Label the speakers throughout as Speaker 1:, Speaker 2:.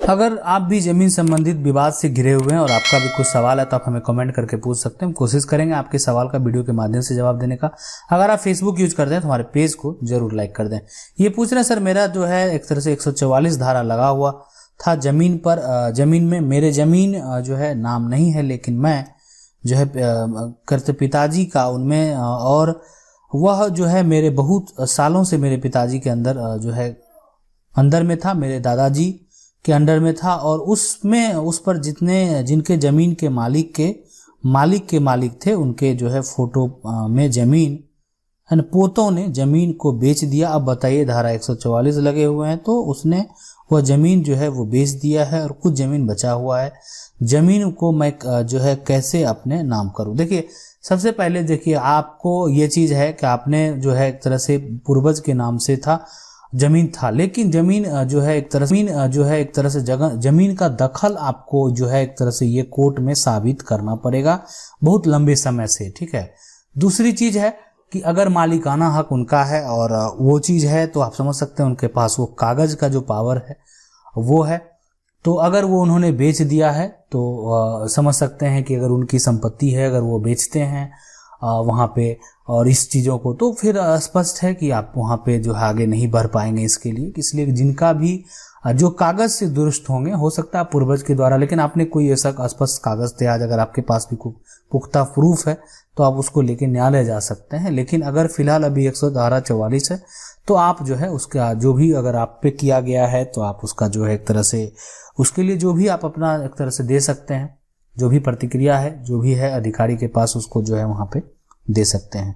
Speaker 1: अगर आप भी जमीन संबंधित विवाद से घिरे हुए हैं और आपका भी कुछ सवाल है तो आप हमें कमेंट करके पूछ सकते हैं। हम कोशिश करेंगे आपके सवाल का वीडियो के माध्यम से जवाब देने का। अगर आप फेसबुक यूज करते हैं तो हमारे पेज को जरूर लाइक कर दें। ये पूछ रहे हैं सर, मेरा जो है एक तरह से 144 धारा लगा हुआ था जमीन पर, जमीन में मेरे जमीन जो है नाम नहीं है, लेकिन मैं जो है करते पिताजी का उनमें, और वह जो है मेरे बहुत सालों से मेरे पिताजी के अंदर जो है अंदर में था, मेरे दादाजी के अंडर में था, और उसमें उस पर जिनके जमीन के मालिक थे उनके जो है फोटो में जमीन है ना, पोतों ने जमीन को बेच दिया। अब बताइए, धारा 144 लगे हुए हैं तो उसने वह जमीन जो है वो बेच दिया है और कुछ जमीन बचा हुआ है। जमीन को मैं जो है कैसे अपने नाम करूं? देखिए, सबसे पहले देखिए, आपको ये चीज है कि आपने जो है एक तरह से पूर्वज के नाम से था, जमीन था, लेकिन जमीन जो है एक तरह से जमीन का दखल आपको जो है एक तरह से ये कोर्ट में साबित करना पड़ेगा बहुत लंबे समय से। ठीक है। दूसरी चीज है कि अगर मालिकाना हक उनका है और वो चीज है तो आप समझ सकते हैं उनके पास वो कागज का जो पावर है वो है। तो अगर वो उन्होंने बेच दिया है तो समझ सकते हैं कि अगर उनकी संपत्ति है, अगर वो बेचते हैं वहाँ पे और इस चीज़ों को, तो फिर स्पष्ट है कि आप वहाँ पे जो है आगे नहीं बढ़ पाएंगे इसके लिए। इसलिए जिनका भी जो कागज से दुरुस्त होंगे, हो सकता है पूर्वज के द्वारा, लेकिन आपने कोई ऐसा स्पष्ट कागज थे, आज अगर आपके पास भी पुख्ता प्रूफ है तो आप उसको लेके न्यायालय जा सकते हैं। लेकिन अगर फिलहाल अभी 144 है तो आप जो है उसका जो भी अगर आप पे किया गया है तो आप उसका जो है एक तरह से उसके लिए जो भी आप अपना एक तरह से दे सकते हैं, जो भी प्रतिक्रिया है जो भी है अधिकारी के पास, उसको जो है वहां पे दे सकते हैं।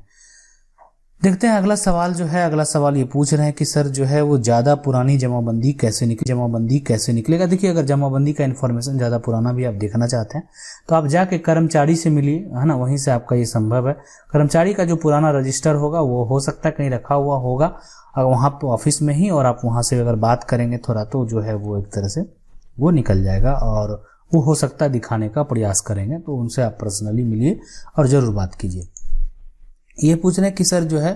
Speaker 1: देखते हैं अगला सवाल जो है। अगला सवाल ये पूछ रहे हैं कि सर जो है वो ज्यादा पुरानी जमाबंदी कैसे निकलेगा? देखिए, अगर जमाबंदी का इन्फॉर्मेशन ज्यादा पुराना भी आप देखना चाहते हैं तो आप जाके कर्मचारी से मिलिए, है ना, वहीं से आपका ये संभव है। कर्मचारी का जो पुराना रजिस्टर होगा वो हो सकता है कहीं रखा हुआ होगा वहां पर ऑफिस में ही, और आप वहां से अगर बात करेंगे थोड़ा तो जो है वो एक तरह से वो निकल जाएगा, और वो हो सकता है दिखाने का प्रयास करेंगे। तो उनसे आप पर्सनली मिलिए और जरूर बात कीजिए। ये पूछ रहे हैं कि सर जो है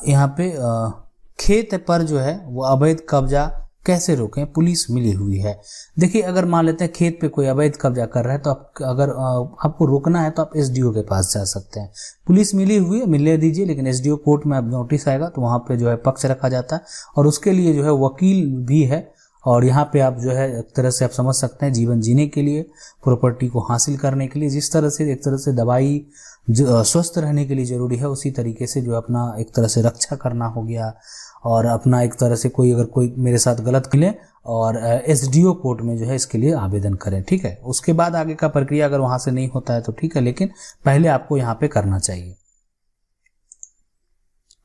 Speaker 1: यहाँ पे खेत पर जो है वो अवैध कब्जा कैसे रोकें? पुलिस मिली हुई है। देखिए, अगर मान लेते हैं खेत पे कोई अवैध कब्जा कर रहा है तो अगर आपको रोकना है तो आप एसडीओ के पास जा सकते हैं। पुलिस मिली हुई है, मिलने दीजिए, लेकिन एसडीओ कोर्ट में अब नोटिस आएगा तो वहां पे जो है पक्ष रखा जाता है और उसके लिए जो है वकील भी है। और यहाँ पे आप जो है एक तरह से आप समझ सकते हैं जीवन जीने के लिए, प्रॉपर्टी को हासिल करने के लिए, जिस तरह से एक तरह से दवाई स्वस्थ रहने के लिए जरूरी है, उसी तरीके से जो अपना एक तरह से रक्षा करना हो गया, और अपना एक तरह से अगर कोई मेरे साथ गलत करे और एसडीओ कोर्ट में जो है इसके लिए आवेदन करें। ठीक है। उसके बाद आगे का प्रक्रिया अगर वहां से नहीं होता है तो ठीक है, लेकिन पहले आपको यहाँ पे करना चाहिए।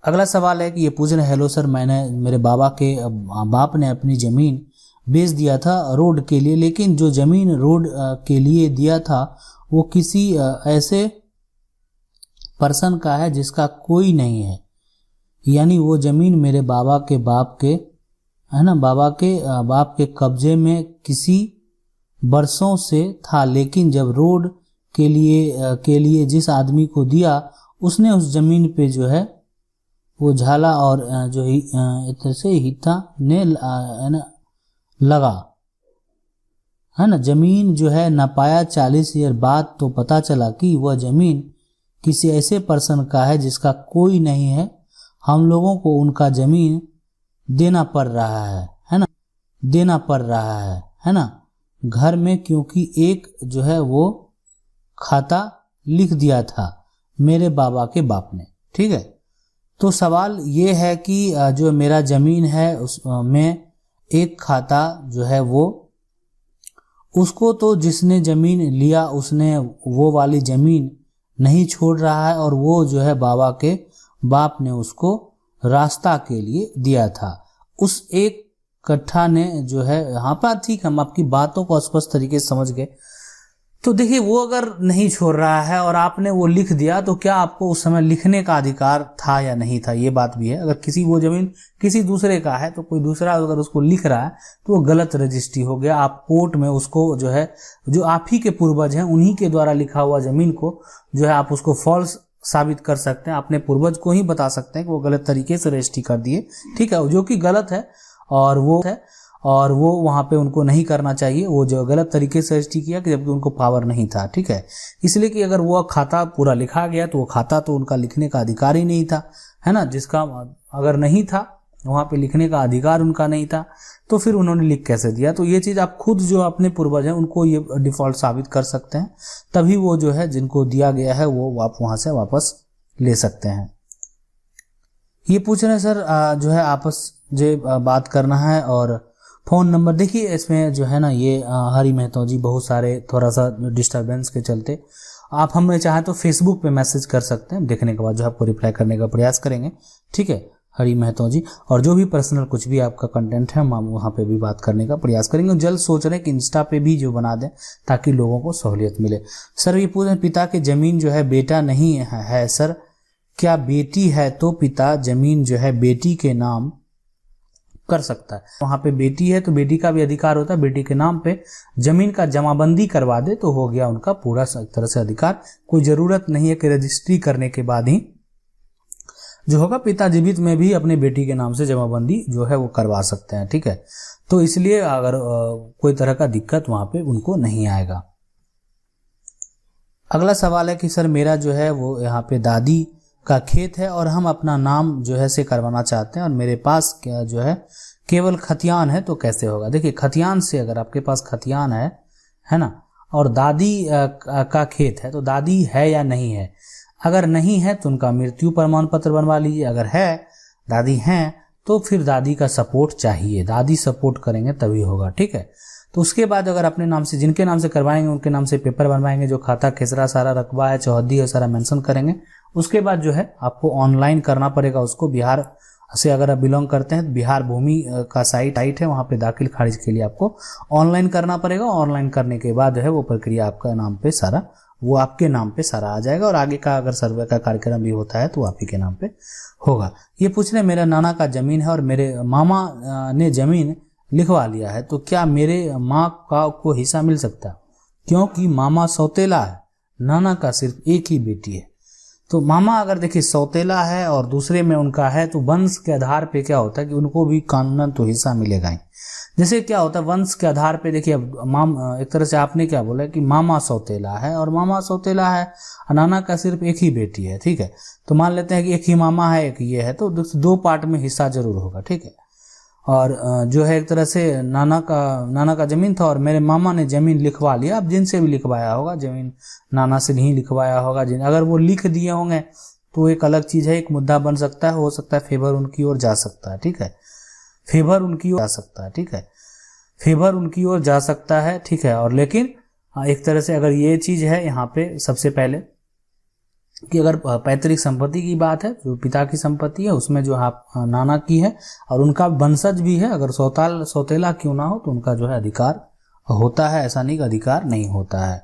Speaker 1: अगला सवाल है कि ये पूछ रहे, हेलो सर, मेरे बाप ने अपनी जमीन बेच दिया था रोड के लिए, लेकिन जो जमीन रोड के लिए दिया था वो किसी ऐसे पर्सन का है जिसका कोई नहीं है, यानी वो जमीन मेरे बाप के बाप के कब्जे में किसी बरसों से था, लेकिन जब रोड के लिए जिस आदमी को दिया उसने उस जमीन पे जो है वो झाला और जो एक तरह से हिता ने लगा, है ना, जमीन जो है न पाया। 40 ईयर बाद तो पता चला कि वह जमीन किसी ऐसे पर्सन का है जिसका कोई नहीं है। हम लोगों को उनका जमीन देना पड़ रहा है ना, घर में, क्योंकि एक जो है वो खाता लिख दिया था मेरे बाबा के बाप ने। ठीक है। तो सवाल ये है कि जो मेरा जमीन है उसमें एक खाता जो है वो, उसको तो जिसने जमीन लिया उसने वो वाली जमीन नहीं छोड़ रहा है, और वो जो है बाबा के बाप ने उसको रास्ता के लिए दिया था। उस एक कट्ठा ने जो है, यहाँ पर ठीक, हम आपकी बातों को स्पष्ट तरीके से समझ गए। तो देखिए, वो अगर नहीं छोड़ रहा है और आपने वो लिख दिया तो क्या आपको उस समय लिखने का अधिकार था या नहीं था, ये बात भी है। अगर वो जमीन किसी दूसरे का है तो कोई दूसरा अगर उसको लिख रहा है तो वो गलत रजिस्ट्री हो गया। आप कोर्ट में उसको जो है, जो आप ही के पूर्वज हैं उन्हीं के द्वारा लिखा हुआ जमीन को जो है आप उसको फॉल्स साबित कर सकते हैं। अपने पूर्वज को ही बता सकते हैं कि वो गलत तरीके से रजिस्ट्री कर दिए। ठीक है, जो कि गलत है और वो है। और वो वहाँ पे उनको नहीं करना चाहिए, वो जो गलत तरीके से रजिस्ट्री किया कि जबकि उनको पावर नहीं था, ठीक है। इसलिए कि अगर वो खाता पूरा लिखा गया तो वो खाता तो उनका लिखने का अधिकार ही नहीं था, है ना, जिसका अगर नहीं था वहाँ पे लिखने का अधिकार उनका नहीं था, तो फिर उन्होंने लिख कैसे दिया। तो ये चीज़ आप खुद जो अपने पूर्वज हैं उनको ये डिफ़ॉल्ट साबित कर सकते हैं, तभी वो जो है जिनको दिया गया है वो आप वहाँ से वापस ले सकते हैं। ये पूछ रहे हैं सर जो है आपस जो बात करना है और फ़ोन नंबर। देखिए इसमें जो है ना ये हरी महतो जी बहुत सारे थोड़ा सा डिस्टर्बेंस के चलते आप हमें चाहे तो फेसबुक पे मैसेज कर सकते हैं, देखने के बाद जो आपको रिप्लाई करने का प्रयास करेंगे, ठीक है हरी महतो जी। और जो भी पर्सनल कुछ भी आपका कंटेंट है हम वहाँ पे भी बात करने का प्रयास करेंगे। जल्द सोच रहे हैं कि इंस्टा पे भी जो बना दें ताकि लोगों को सहूलियत मिले। सर ये पूछ रहे हैं पिता की ज़मीन जो है बेटा नहीं है सर, क्या बेटी है तो पिता ज़मीन जो है बेटी के नाम कर सकता है? वहाँ पे बेटी है तो बेटी का भी अधिकार होता है, बेटी के नाम पे जमीन का जमाबंदी करवा दे तो हो गया उनका पूरा एक तरह से अधिकार। कोई ज़रूरत नहीं है कि रजिस्ट्री करने के बाद ही जो होगा, पिता जीवित में भी अपने बेटी के नाम से जमाबंदी जो है वो करवा सकते हैं, ठीक है। तो इसलिए अगर कोई तरह का दिक्कत वहाँ पे उनको नहीं आएगा। अगला सवाल है कि सर मेरा जो है वो यहाँ पे दादी का खेत है और हम अपना नाम जो है से करवाना चाहते हैं और मेरे पास क्या जो है केवल खतियान है, तो कैसे होगा? देखिए खतियान से, अगर आपके पास खतियान है ना, और दादी का खेत है तो दादी है या नहीं है? अगर नहीं है तो उनका मृत्यु प्रमाण पत्र बनवा लीजिए, अगर है दादी हैं तो फिर दादी का सपोर्ट चाहिए, दादी सपोर्ट करेंगे तभी होगा, ठीक है। तो उसके बाद अगर अपने नाम से जिनके नाम से करवाएंगे उनके नाम से पेपर बनवाएंगे, जो खाता खेसरा सारा रकबा है चौहद्दी है सारा मेंशन करेंगे। उसके बाद जो है आपको ऑनलाइन करना पड़ेगा उसको। बिहार से अगर आप बिलोंग करते हैं तो बिहार भूमि का साइट है, वहाँ पे दाखिल खारिज के लिए आपको ऑनलाइन करना पड़ेगा। ऑनलाइन करने के बाद जो है वो प्रक्रिया आपका नाम पे सारा, वो आपके नाम पे सारा आ जाएगा और आगे का अगर सर्वे का कार्यक्रम भी होता है तो आप ही के नाम पे होगा। ये पूछ रहे मेरा नाना का जमीन है और मेरे मामा ने जमीन लिखवा लिया है, तो क्या मेरे माँ का को हिस्सा मिल सकता है? क्योंकि मामा सौतेला है, नाना का सिर्फ एक ही बेटी है। तो मामा अगर देखिए सौतेला है और दूसरे में उनका है तो वंश के आधार पे क्या होता है कि उनको भी कानूनन तो हिस्सा मिलेगा ही। जैसे क्या होता है वंश के आधार पे, देखिए एक तरह से आपने क्या बोला कि मामा सौतेला है और मामा सौतेला है, नाना का सिर्फ एक ही बेटी है, ठीक है। तो मान लेते हैं कि एक ही मामा है एक ये है, तो दो पार्ट में हिस्सा जरूर होगा, ठीक है। और जो है एक तरह से नाना का जमीन था और मेरे मामा ने जमीन लिखवा लिया। अब जिनसे भी लिखवाया होगा जमीन, नाना से नहीं लिखवाया होगा, अगर वो लिख दिए होंगे तो एक अलग चीज़ है, एक मुद्दा बन सकता है, हो सकता है फेवर उनकी ओर जा सकता है, ठीक है। फेवर उनकी ओर जा सकता है, ठीक है, फेवर उनकी ओर जा सकता है, ठीक है। और लेकिन एक तरह से अगर ये चीज़ है यहाँ पे सबसे पहले कि अगर पैतृक संपत्ति की बात है, जो पिता की संपत्ति है उसमें जो आप नाना की है और उनका वंशज भी है, अगर सौतेला क्यों ना हो तो उनका जो है अधिकार होता है, ऐसा नहीं कि अधिकार नहीं होता है।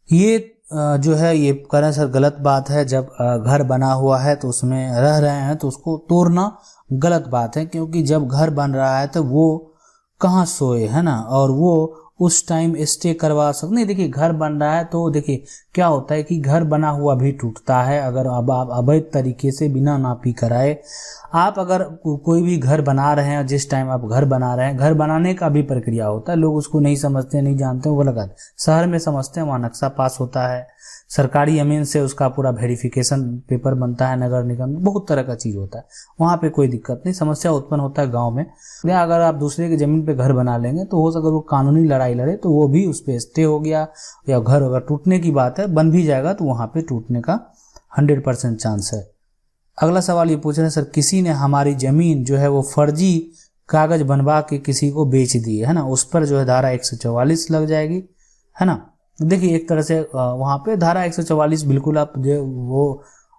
Speaker 1: ये जो है ये करें सर गलत बात है। जब घर बना हुआ है तो उसमें रह रहे हैं तो उसको तोड़ना गलत बात है, क्योंकि जब घर बन रहा है तो वो कहाँ सोए, है ना, और वो उस टाइम स्टे करवा सकते नहीं। देखिए घर बन रहा है तो देखिए क्या होता है कि घर बना हुआ भी टूटता है अगर अब आप अवैध तरीके से बिना नापी कराए आप अगर कोई भी घर बना रहे हैं, जिस टाइम आप घर बना रहे हैं, घर बनाने का भी प्रक्रिया होता है, लोग उसको नहीं समझते, नहीं जानते, वो गलत। शहर में समझते हैं, वहाँ नक्शा पास होता है, सरकारी जमीन से उसका पूरा वेरिफिकेशन पेपर बनता है, नगर निगम में बहुत तरह का चीज़ होता है, वहाँ पे कोई दिक्कत नहीं। समस्या उत्पन्न होता है गांव में, या अगर आप दूसरे की ज़मीन पे घर बना लेंगे तो हो सकता है वो कानूनी लड़ाई लड़े तो वो भी उस पर स्टे हो गया, या घर अगर टूटने की बात है बन भी जाएगा तो वहाँ पे टूटने का 100% चांस है। अगला सवाल ये पूछ रहे हैं सर किसी ने हमारी ज़मीन जो है वो फर्जी कागज बनवा के किसी को बेच दी है ना, उस पर जो है धारा 144 लग जाएगी, है ना। देखिए एक तरह से वहाँ पे धारा 144 बिल्कुल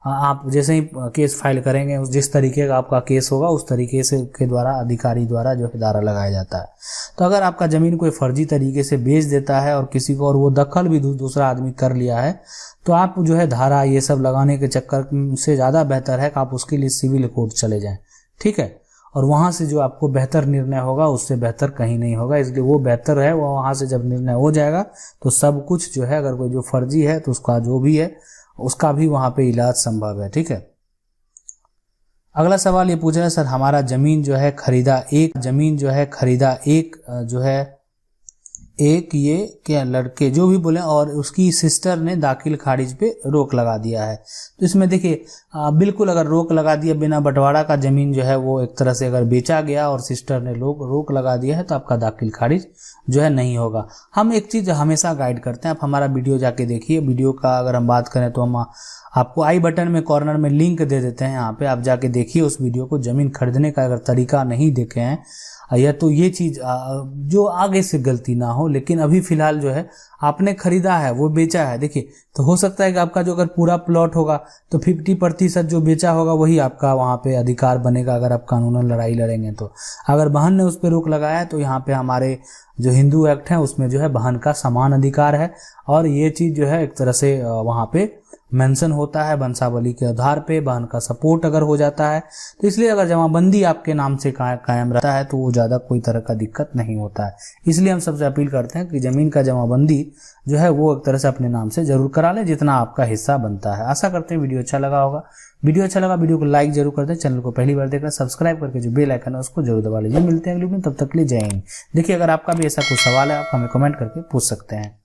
Speaker 1: आप जैसे ही केस फाइल करेंगे जिस तरीके का आपका केस होगा उस तरीके से के द्वारा अधिकारी द्वारा जो है धारा लगाया जाता है। तो अगर आपका ज़मीन कोई फर्जी तरीके से बेच देता है और किसी को, और वो दखल भी दूसरा आदमी कर लिया है, तो आप जो है धारा ये सब लगाने के चक्कर से ज़्यादा बेहतर है कि आप उसके लिए सिविल कोर्ट चले जाएँ, ठीक है। और वहाँ से जो आपको बेहतर निर्णय होगा उससे बेहतर कहीं नहीं होगा, इसलिए वो बेहतर है। वो वहाँ से जब निर्णय हो जाएगा तो सब कुछ जो है, अगर कोई जो फर्जी है तो उसका जो भी है उसका भी वहाँ पे इलाज संभव है, ठीक है। अगला सवाल ये पूछ रहा है सर, हमारा जमीन जो है खरीदा एक ये क्या लड़के जो भी बोले और उसकी सिस्टर ने दाखिल खारिज पे रोक लगा दिया है। तो इसमें देखिए बिल्कुल अगर रोक लगा दिया बिना बंटवारा का जमीन जो है वो एक तरह से अगर बेचा गया और सिस्टर ने रोक लगा दिया है तो आपका दाखिल खारिज जो है नहीं होगा। हम एक चीज़ हमेशा गाइड करते हैं, आप हमारा वीडियो जाके देखिए। वीडियो का अगर हम बात करें तो हम आपको आई बटन में कॉर्नर में लिंक दे देते हैं, यहाँ पे आप जाके देखिए उस वीडियो को। ज़मीन खरीदने का अगर तरीका नहीं देखे हैं या तो ये चीज़ जो आगे से गलती ना हो, लेकिन अभी फ़िलहाल जो है आपने खरीदा है वो बेचा है। देखिए तो हो सकता है कि आपका जो अगर पूरा प्लॉट होगा तो 50% जो बेचा होगा वही आपका वहाँ पे अधिकार बनेगा अगर आप कानूनन लड़ाई लड़ेंगे तो। अगर बहन ने उस पर रोक लगाया है तो यहाँ पे हमारे जो हिंदू एक्ट है उसमें जो है बहन का समान अधिकार है और ये चीज़ जो है एक तरह से वहाँ पे मेंशन होता है वंशावली के आधार पे। बहन का सपोर्ट अगर हो जाता है तो इसलिए अगर जमाबंदी आपके नाम से कायम रहता है तो वो ज़्यादा कोई तरह का दिक्कत नहीं होता है। इसलिए हम सबसे अपील करते हैं कि ज़मीन का जमाबंदी जो है वो एक तरह से अपने नाम से जरूर करा लें जितना आपका हिस्सा बनता है। आशा करते हैं वीडियो अच्छा लगा होगा। वीडियो अच्छा लगा वीडियो को लाइक जरूर कर दें, चैनल को पहली बार देख रहे हैं सब्सक्राइब करके जो बेल आइकन है उसको जरूर दबा लीजिए। मिलते हैं अगले वीडियो में, तब तक के लिए जय हिंद। देखिए अगर आपका भी ऐसा कुछ सवाल है आप हमें कमेंट करके पूछ सकते हैं।